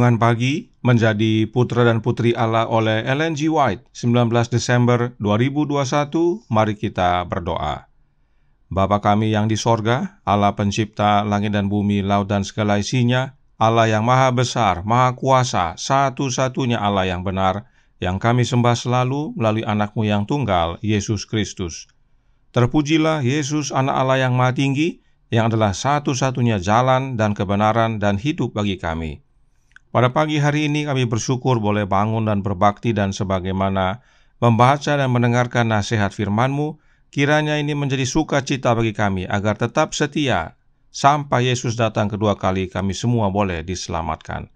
Renungan Pagi menjadi Putra dan Putri Allah oleh Ellen G. White, 19 Desember 2021. Mari kita berdoa. Bapa kami yang di sorga, Allah pencipta langit dan bumi, laut dan segala isinya, Allah yang maha besar, maha kuasa, satu-satunya Allah yang benar, yang kami sembah selalu melalui anak-Mu yang tunggal, Yesus Kristus. Terpujilah Yesus, anak Allah yang maha tinggi, yang adalah satu-satunya jalan dan kebenaran dan hidup bagi kami. Pada pagi hari ini kami bersyukur boleh bangun dan berbakti dan sebagaimana membaca dan mendengarkan nasihat firman-Mu, kiranya ini menjadi sukacita bagi kami agar tetap setia sampai Yesus datang kedua kali kami semua boleh diselamatkan.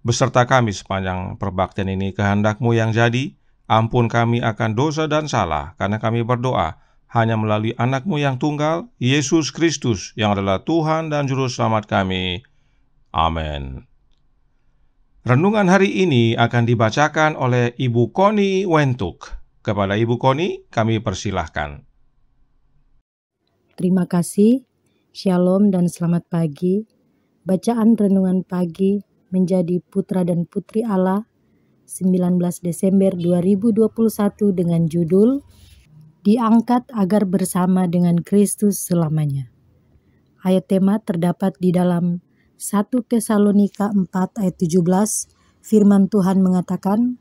Beserta kami sepanjang perbaktian ini kehendak-Mu yang jadi, ampun kami akan dosa dan salah karena kami berdoa hanya melalui anak-Mu yang tunggal, Yesus Kristus yang adalah Tuhan dan Juru Selamat kami. Amin. Renungan hari ini akan dibacakan oleh Ibu Connie Wentuk. Kepada Ibu Connie, kami persilahkan. Terima kasih, Shalom dan selamat pagi. Bacaan Renungan Pagi menjadi Putra dan Putri Allah 19 Desember 2021 dengan judul Diangkat agar bersama dengan Kristus selamanya. Ayat tema terdapat di dalam 1 Tesalonika 4 ayat 17, firman Tuhan mengatakan,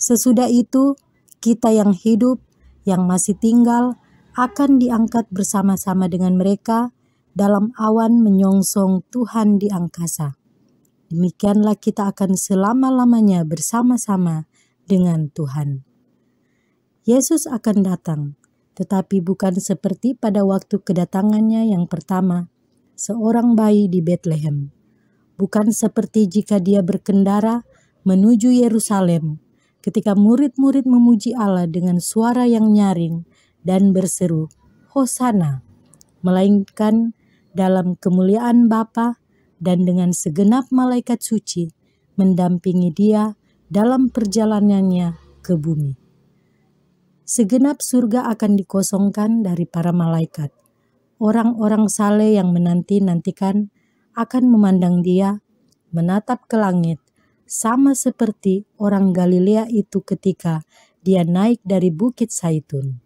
"Sesudah itu, kita yang hidup, yang masih tinggal, akan diangkat bersama-sama dengan mereka dalam awan menyongsong Tuhan di angkasa. Demikianlah kita akan selama-lamanya bersama-sama dengan Tuhan." Yesus akan datang, tetapi bukan seperti pada waktu kedatangannya yang pertama, seorang bayi di Betlehem. Bukan seperti jika dia berkendara menuju Yerusalem, ketika murid-murid memuji Allah dengan suara yang nyaring dan berseru, "Hosana," melainkan dalam kemuliaan Bapa dan dengan segenap malaikat suci mendampingi dia dalam perjalanannya ke bumi. Segenap surga akan dikosongkan dari para malaikat. Orang-orang saleh yang menanti-nantikan akan memandang dia, menatap ke langit, sama seperti orang Galilea itu ketika dia naik dari Bukit Zaitun.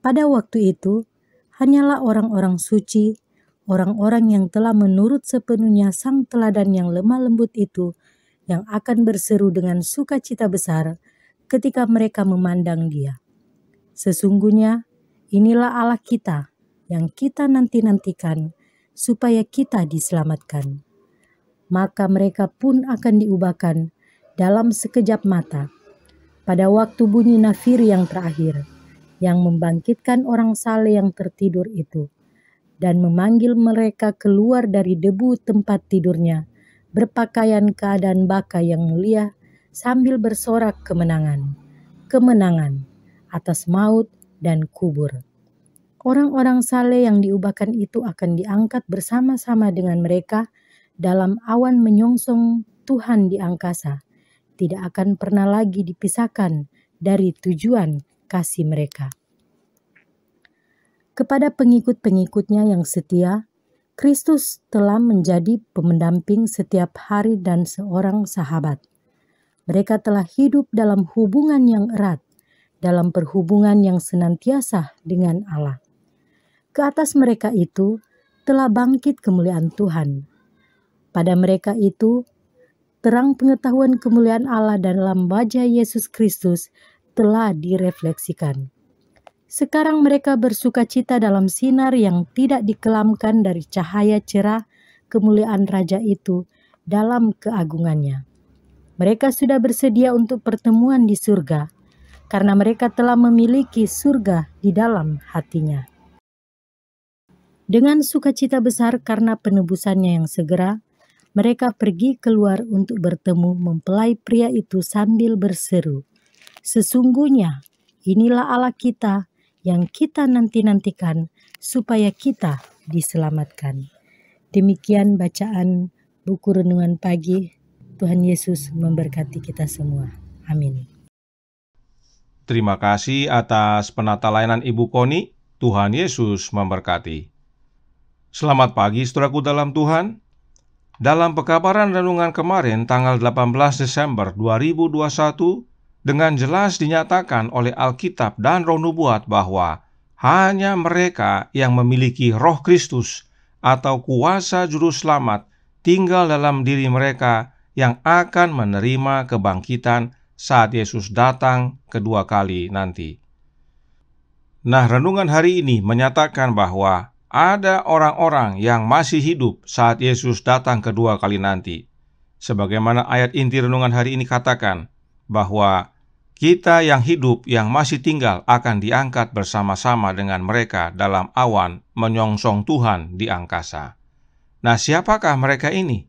Pada waktu itu, hanyalah orang-orang suci, orang-orang yang telah menurut sepenuhnya sang teladan yang lemah lembut itu, yang akan berseru dengan sukacita besar ketika mereka memandang dia. Sesungguhnya, inilah Allah kita yang kita nanti-nantikan supaya kita diselamatkan. Maka mereka pun akan diubahkan dalam sekejap mata, pada waktu bunyi nafir yang terakhir, yang membangkitkan orang saleh yang tertidur itu, dan memanggil mereka keluar dari debu tempat tidurnya, berpakaian keadaan baka yang mulia, sambil bersorak kemenangan, kemenangan atas maut dan kubur. Orang-orang saleh yang diubahkan itu akan diangkat bersama-sama dengan mereka dalam awan menyongsong Tuhan di angkasa, tidak akan pernah lagi dipisahkan dari tujuan kasih mereka. Kepada pengikut-pengikutnya yang setia, Kristus telah menjadi pendamping setiap hari dan seorang sahabat. Mereka telah hidup dalam hubungan yang erat, dalam perhubungan yang senantiasa dengan Allah. Ke atas mereka itu telah bangkit kemuliaan Tuhan. Pada mereka itu, terang pengetahuan kemuliaan Allah dalam wajah Yesus Kristus telah direfleksikan. Sekarang mereka bersukacita dalam sinar yang tidak dikelamkan dari cahaya cerah kemuliaan Raja itu dalam keagungannya. Mereka sudah bersedia untuk pertemuan di surga, karena mereka telah memiliki surga di dalam hatinya. Dengan sukacita besar karena penebusannya yang segera, mereka pergi keluar untuk bertemu mempelai pria itu sambil berseru, "Sesungguhnya inilah Allah kita yang kita nanti-nantikan supaya kita diselamatkan." Demikian bacaan buku Renungan Pagi. Tuhan Yesus memberkati kita semua. Amin. Terima kasih atas penata layanan Ibu Connie. Tuhan Yesus memberkati. Selamat pagi saudaraku dalam Tuhan. dalam pekabaran renungan kemarin tanggal 18 Desember 2021, dengan jelas dinyatakan oleh Alkitab dan Roh Nubuat bahwa hanya mereka yang memiliki Roh Kristus atau kuasa juru selamat tinggal dalam diri mereka yang akan menerima kebangkitan saat Yesus datang kedua kali nanti. Nah, renungan hari ini menyatakan bahwa ada orang-orang yang masih hidup saat Yesus datang kedua kali nanti. Sebagaimana ayat inti renungan hari ini katakan, bahwa kita yang hidup yang masih tinggal akan diangkat bersama-sama dengan mereka dalam awan menyongsong Tuhan di angkasa. Nah, siapakah mereka ini?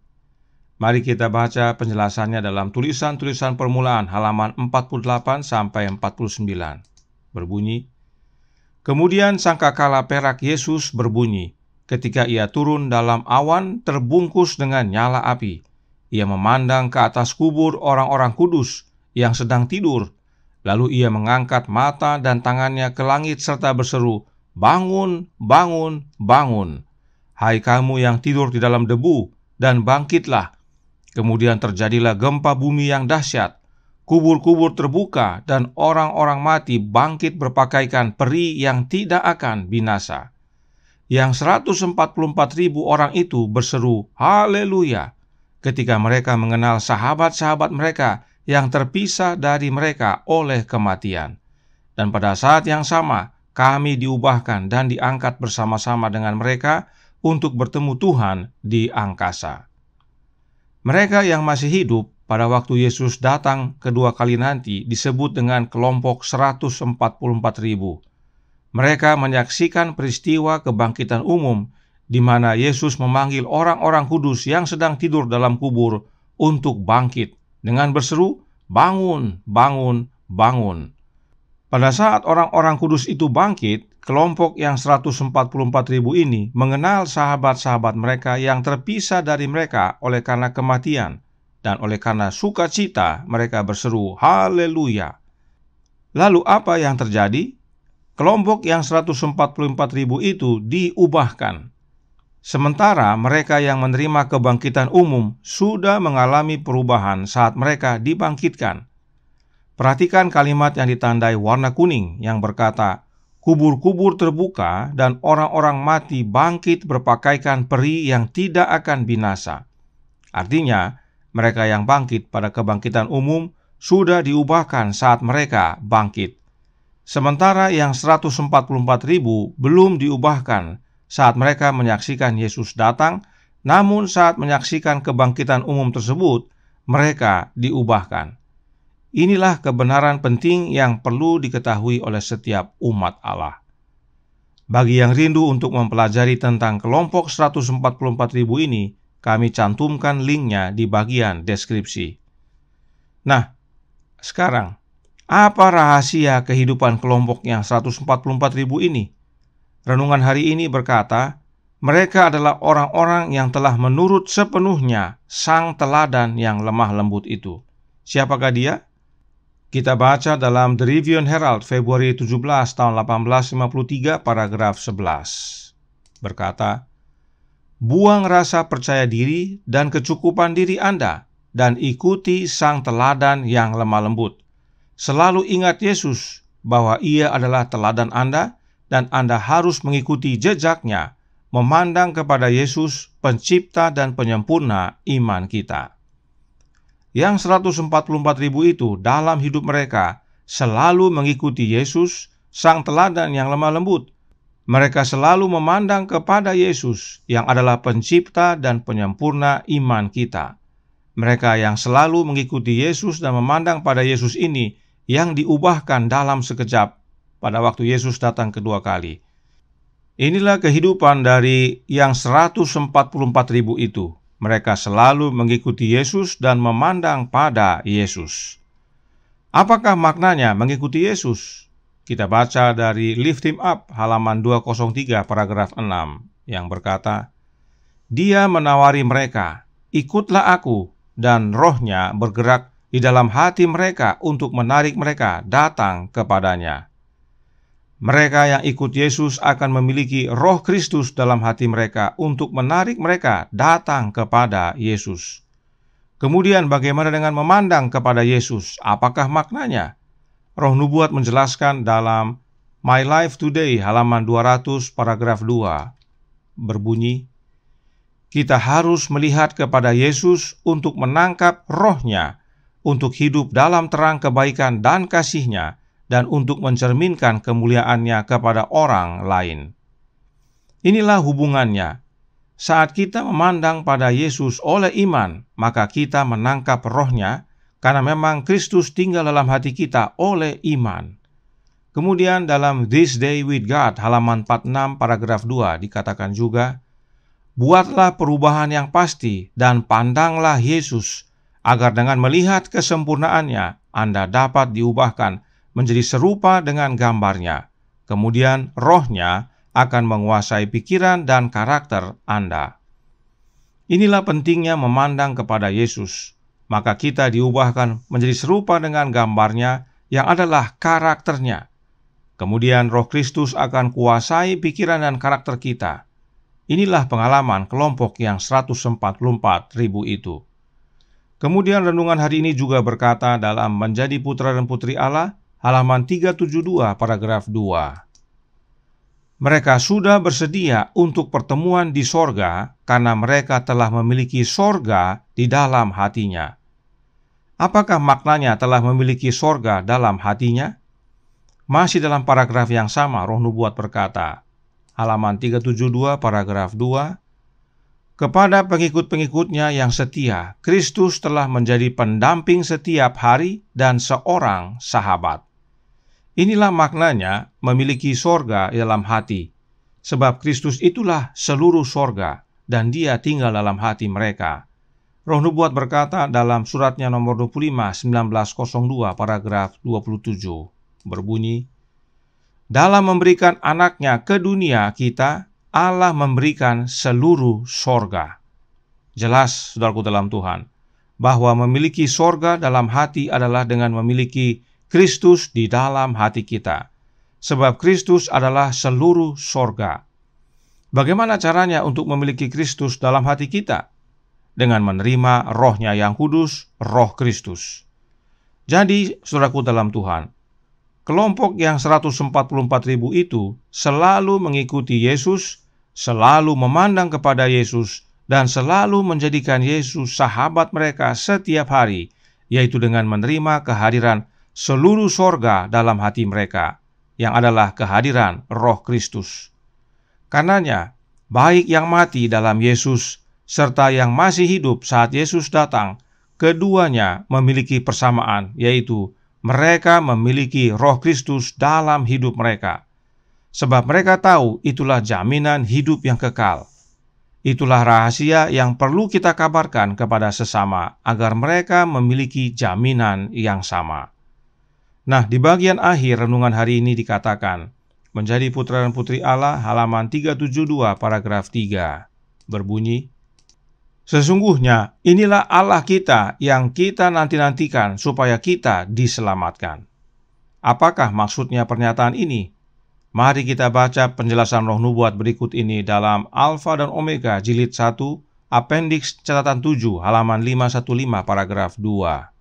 Mari kita baca penjelasannya dalam tulisan-tulisan permulaan halaman 48 sampai 49. Berbunyi, kemudian sangkakala perak Yesus berbunyi, ketika ia turun dalam awan terbungkus dengan nyala api. Ia memandang ke atas kubur orang-orang kudus yang sedang tidur. Lalu ia mengangkat mata dan tangannya ke langit serta berseru, "Bangun, bangun, bangun, hai kamu yang tidur di dalam debu, dan bangkitlah." Kemudian terjadilah gempa bumi yang dahsyat. Kubur-kubur terbuka dan orang-orang mati bangkit berpakaikan peri yang tidak akan binasa. Yang 144.000 orang itu berseru, "Haleluya!" ketika mereka mengenal sahabat-sahabat mereka yang terpisah dari mereka oleh kematian. Dan pada saat yang sama, kami diubahkan dan diangkat bersama-sama dengan mereka untuk bertemu Tuhan di angkasa. Mereka yang masih hidup pada waktu Yesus datang kedua kali nanti disebut dengan kelompok 144.000. Mereka menyaksikan peristiwa kebangkitan umum di mana Yesus memanggil orang-orang kudus yang sedang tidur dalam kubur untuk bangkit dengan berseru, "Bangun, bangun, bangun." Pada saat orang-orang kudus itu bangkit, kelompok yang 144.000 ini mengenal sahabat-sahabat mereka yang terpisah dari mereka oleh karena kematian, dan oleh karena sukacita mereka berseru, "Haleluya!" Lalu apa yang terjadi? Kelompok yang 144.000 itu diubahkan. Sementara mereka yang menerima kebangkitan umum sudah mengalami perubahan saat mereka dibangkitkan. Perhatikan kalimat yang ditandai warna kuning yang berkata, "Kubur-kubur terbuka dan orang-orang mati bangkit berpakaikan peri yang tidak akan binasa." Artinya, mereka yang bangkit pada kebangkitan umum sudah diubahkan saat mereka bangkit. Sementara yang 144.000 belum diubahkan saat mereka menyaksikan Yesus datang, namun saat menyaksikan kebangkitan umum tersebut, mereka diubahkan. Inilah kebenaran penting yang perlu diketahui oleh setiap umat Allah. Bagi yang rindu untuk mempelajari tentang kelompok 144.000 ini, kami cantumkan linknya di bagian deskripsi. Nah, sekarang, apa rahasia kehidupan kelompok yang 144.000 ini? Renungan hari ini berkata, mereka adalah orang-orang yang telah menurut sepenuhnya sang teladan yang lemah lembut itu. Siapakah dia? Kita baca dalam The Review and Herald Februari 17 tahun 1853 paragraf 11. Berkata, "Buang rasa percaya diri dan kecukupan diri Anda dan ikuti sang teladan yang lemah lembut. Selalu ingat Yesus bahwa ia adalah teladan Anda dan Anda harus mengikuti jejaknya, memandang kepada Yesus, pencipta dan penyempurna iman kita." Yang 144.000 itu dalam hidup mereka selalu mengikuti Yesus, sang teladan yang lemah lembut. Mereka selalu memandang kepada Yesus yang adalah pencipta dan penyempurna iman kita. Mereka yang selalu mengikuti Yesus dan memandang pada Yesus ini yang diubahkan dalam sekejap pada waktu Yesus datang kedua kali. Inilah kehidupan dari yang 144.000 itu. Mereka selalu mengikuti Yesus dan memandang pada Yesus. Apakah maknanya mengikuti Yesus? Kita baca dari Lift Him Up halaman 203 paragraf 6 yang berkata, "Dia menawari mereka, ikutlah aku," dan rohnya bergerak di dalam hati mereka untuk menarik mereka datang kepadanya. Mereka yang ikut Yesus akan memiliki Roh Kristus dalam hati mereka untuk menarik mereka datang kepada Yesus. Kemudian bagaimana dengan memandang kepada Yesus? Apakah maknanya? Roh Nubuat menjelaskan dalam My Life Today halaman 200 paragraf 2 berbunyi, kita harus melihat kepada Yesus untuk menangkap rohnya, untuk hidup dalam terang kebaikan dan kasih-Nya, dan untuk mencerminkan kemuliaan-Nya kepada orang lain. Inilah hubungannya. Saat kita memandang pada Yesus oleh iman, maka kita menangkap rohnya, karena memang Kristus tinggal dalam hati kita oleh iman. Kemudian dalam This Day with God halaman 46 paragraf 2 dikatakan juga, buatlah perubahan yang pasti dan pandanglah Yesus, agar dengan melihat kesempurnaannya, Anda dapat diubahkan menjadi serupa dengan gambarnya. Kemudian rohnya akan menguasai pikiran dan karakter Anda. Inilah pentingnya memandang kepada Yesus. Maka kita diubahkan menjadi serupa dengan gambarnya yang adalah karakternya. Kemudian Roh Kristus akan kuasai pikiran dan karakter kita. Inilah pengalaman kelompok yang 144.000 itu. Kemudian renungan hari ini juga berkata dalam Menjadi Putra dan Putri Allah, halaman 372 paragraf 2. Mereka sudah bersedia untuk pertemuan di sorga karena mereka telah memiliki sorga di dalam hatinya. Apakah maknanya telah memiliki sorga dalam hatinya? Masih dalam paragraf yang sama, Roh Nubuat berkata, halaman 372 paragraf 2, kepada pengikut-pengikutnya yang setia, Kristus telah menjadi pendamping setiap hari dan seorang sahabat. Inilah maknanya memiliki sorga dalam hati, sebab Kristus itulah seluruh sorga, dan Dia tinggal dalam hati mereka. Roh Nubuat berkata dalam suratnya nomor 25, 1902, paragraf 27, berbunyi, dalam memberikan anaknya ke dunia kita, Allah memberikan seluruh sorga. Jelas, saudaraku dalam Tuhan, bahwa memiliki sorga dalam hati adalah dengan memiliki Kristus di dalam hati kita, sebab Kristus adalah seluruh sorga. Bagaimana caranya untuk memiliki Kristus dalam hati kita? Dengan menerima rohnya yang kudus, roh Kristus. Jadi, saudaraku dalam Tuhan, kelompok yang 144.000 itu selalu mengikuti Yesus, selalu memandang kepada Yesus, dan selalu menjadikan Yesus sahabat mereka setiap hari, yaitu dengan menerima kehadiran seluruh sorga dalam hati mereka, yang adalah kehadiran Roh Kristus. Karenanya, baik yang mati dalam Yesus, serta yang masih hidup saat Yesus datang, keduanya memiliki persamaan, yaitu mereka memiliki Roh Kristus dalam hidup mereka. Sebab mereka tahu itulah jaminan hidup yang kekal. Itulah rahasia yang perlu kita kabarkan kepada sesama, agar mereka memiliki jaminan yang sama. Nah, di bagian akhir renungan hari ini dikatakan, Menjadi Putra dan Putri Allah halaman 372 paragraf 3 berbunyi, sesungguhnya inilah Allah kita yang kita nanti-nantikan supaya kita diselamatkan. Apakah maksudnya pernyataan ini? Mari kita baca penjelasan Roh Nubuat berikut ini dalam Alfa dan Omega jilid 1, Appendix catatan 7 halaman 515 paragraf 2.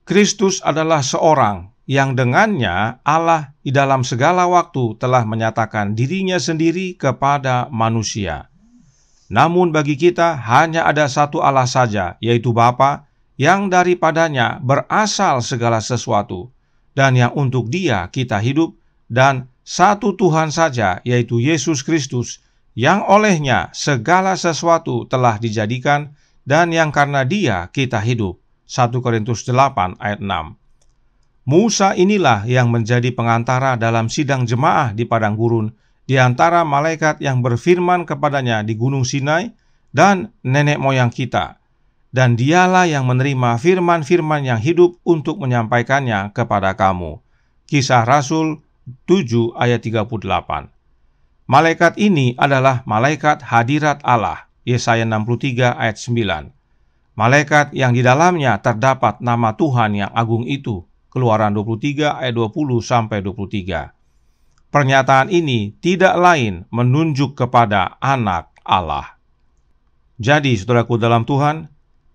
Kristus adalah seorang yang dengannya Allah di dalam segala waktu telah menyatakan dirinya sendiri kepada manusia. Namun bagi kita hanya ada satu Allah saja, yaitu Bapa, yang daripadanya berasal segala sesuatu, dan yang untuk Dia kita hidup, dan satu Tuhan saja, yaitu Yesus Kristus, yang olehnya segala sesuatu telah dijadikan, dan yang karena Dia kita hidup. 1 Korintus 8 ayat 6. Musa inilah yang menjadi pengantara dalam sidang jemaah di padang gurun, di antara malaikat yang berfirman kepadanya di Gunung Sinai dan nenek moyang kita. Dan dialah yang menerima firman-firman yang hidup untuk menyampaikannya kepada kamu. Kisah Rasul 7 ayat 38. Malaikat ini adalah malaikat hadirat Allah, Yesaya 63 ayat 9. Malaikat yang di dalamnya terdapat nama Tuhan yang agung itu, Keluaran 23 ayat 20 sampai 23. Pernyataan ini tidak lain menunjuk kepada Anak Allah. Jadi, saudaraku dalam Tuhan,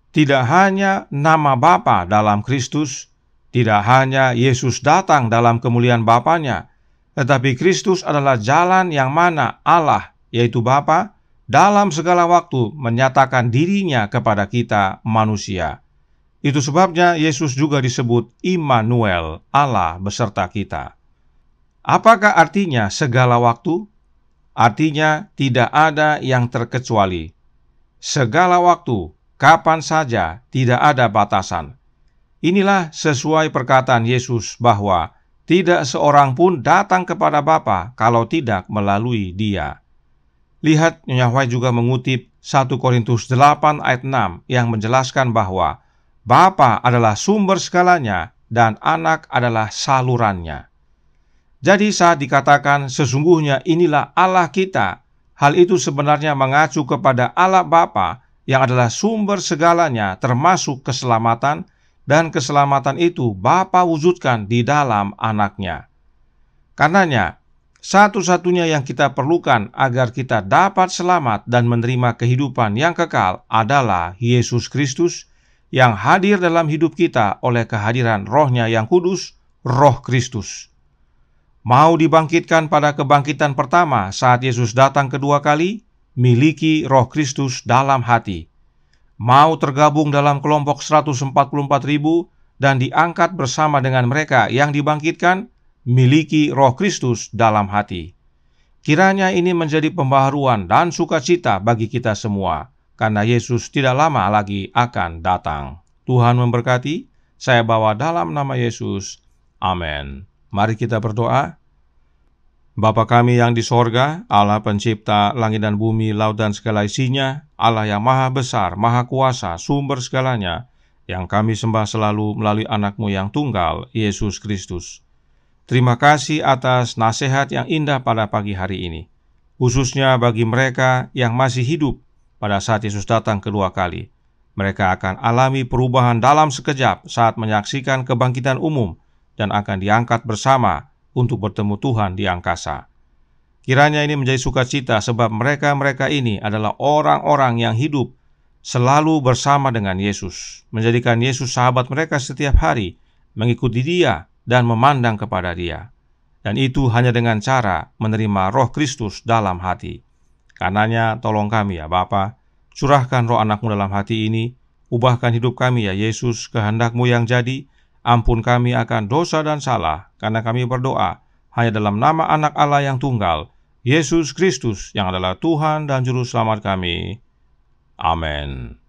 tidak hanya nama Bapa dalam Kristus, tidak hanya Yesus datang dalam kemuliaan Bapanya, tetapi Kristus adalah jalan yang mana Allah, yaitu Bapa, dalam segala waktu menyatakan dirinya kepada kita manusia. Itu sebabnya Yesus juga disebut Immanuel, Allah beserta kita. Apakah artinya segala waktu? Artinya tidak ada yang terkecuali. Segala waktu, kapan saja, tidak ada batasan. Inilah sesuai perkataan Yesus bahwa tidak seorang pun datang kepada Bapa kalau tidak melalui Dia. Lihat, Nyonya White juga mengutip 1 Korintus 8 ayat 6 yang menjelaskan bahwa Bapa adalah sumber segalanya dan Anak adalah salurannya. Jadi saat dikatakan sesungguhnya inilah Allah kita, hal itu sebenarnya mengacu kepada Allah Bapa yang adalah sumber segalanya termasuk keselamatan, dan keselamatan itu Bapa wujudkan di dalam Anaknya. Karenanya, satu-satunya yang kita perlukan agar kita dapat selamat dan menerima kehidupan yang kekal adalah Yesus Kristus yang hadir dalam hidup kita oleh kehadiran Roh-Nya yang kudus, Roh Kristus. Mau dibangkitkan pada kebangkitan pertama saat Yesus datang kedua kali, miliki Roh Kristus dalam hati. Mau tergabung dalam kelompok 144.000 dan diangkat bersama dengan mereka yang dibangkitkan, miliki Roh Kristus dalam hati. Kiranya ini menjadi pembaharuan dan sukacita bagi kita semua, karena Yesus tidak lama lagi akan datang. Tuhan memberkati. Saya bawa dalam nama Yesus. Amin. Mari kita berdoa. Bapa kami yang di sorga, Allah pencipta langit dan bumi, laut dan segala isinya, Allah yang maha besar, maha kuasa, sumber segalanya, yang kami sembah selalu melalui anak-Mu yang tunggal, Yesus Kristus. Terima kasih atas nasihat yang indah pada pagi hari ini, khususnya bagi mereka yang masih hidup pada saat Yesus datang kedua kali. Mereka akan alami perubahan dalam sekejap saat menyaksikan kebangkitan umum dan akan diangkat bersama untuk bertemu Tuhan di angkasa. Kiranya ini menjadi sukacita sebab mereka-mereka ini adalah orang-orang yang hidup selalu bersama dengan Yesus, menjadikan Yesus sahabat mereka setiap hari, mengikuti Dia dan memandang kepada Dia. Dan itu hanya dengan cara menerima Roh Kristus dalam hati. Karenanya tolong kami ya Bapa, curahkan Roh Anak-Mu dalam hati ini, ubahkan hidup kami ya Yesus, kehendak-Mu yang jadi. Ampun kami akan dosa dan salah, karena kami berdoa hanya dalam nama Anak Allah yang tunggal, Yesus Kristus yang adalah Tuhan dan Juru Selamat kami. Amin.